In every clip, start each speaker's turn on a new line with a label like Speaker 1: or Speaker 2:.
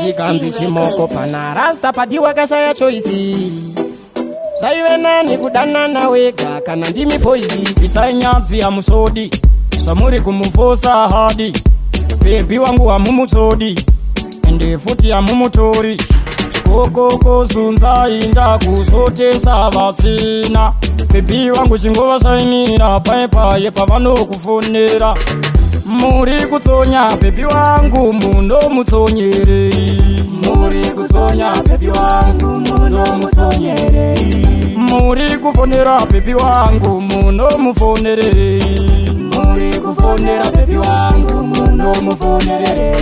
Speaker 1: Chikanzi chimoko pana rasta pati wakashaya choice. Saive nani kudanana wega kana ndimi poizi. Isainyadzi ya musodi samuri kumufosa hadi. Baby wangu wa mumutodi ende futi ya mumutori. Koko zunza inda kusotesa vasina. Baby wangu chingova shainira paipa yepa vano kufonera. Muri kutsonya baby wangu mundo mutsonyere. Muri kutsonya baby wangu mundo mutsonyere. Muri kufonera baby wangu mundo mufonere. Muri kufonera baby wangu mundo mufonere.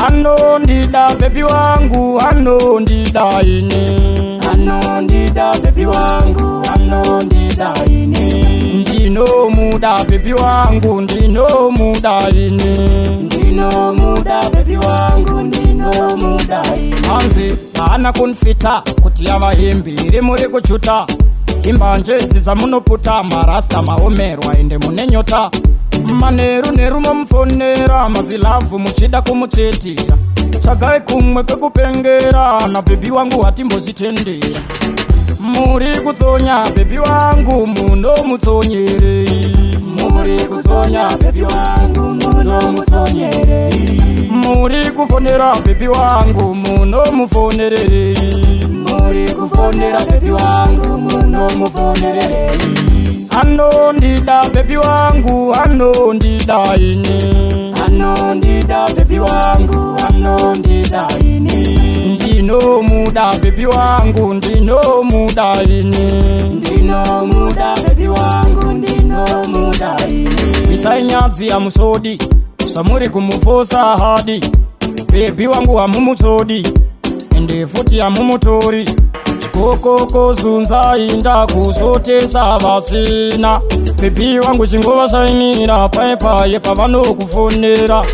Speaker 1: Ano ndida baby wangu, ano ndida ine. Ano ndida baby wangu, ano ndida ine. Ndino muda baby wangu, ndino muda ine. Ndino muda baby wangu, ndino muda ine. Anzi ana kunfita kuti avahembere muri kuchuta. Imbanje dzidza munoputa marasta maomerwa ende munenyota. Maneru neru mamufonera mazilavu muchida kumutsetera. Chagai kumwe kwekupengera na baby wangu hatimbozitendera. Muri kutsonya baby wangu mundo mutsonyere. Muri kutsonya baby wangu mundo mutsonyere. Muri kufonera baby wangu mundo mufonere. Muri kufonera baby wangu mundo mufonere. Ano ndida baby wangu, ano ndida ine. Ano ndida baby wangu, ano ndida ine. Ndino muda baby wangu, ndino muda ine. Ndino muda baby wangu, ndino muda ine. Isainyadzi ya musodi samuri kumufosa hadi. Baby wangu wa mumutodi ende futi ya mumutori. Koko zunza inda kusotesa vasina. Baby wangu chingova shainira paipa yepa vano kufonera.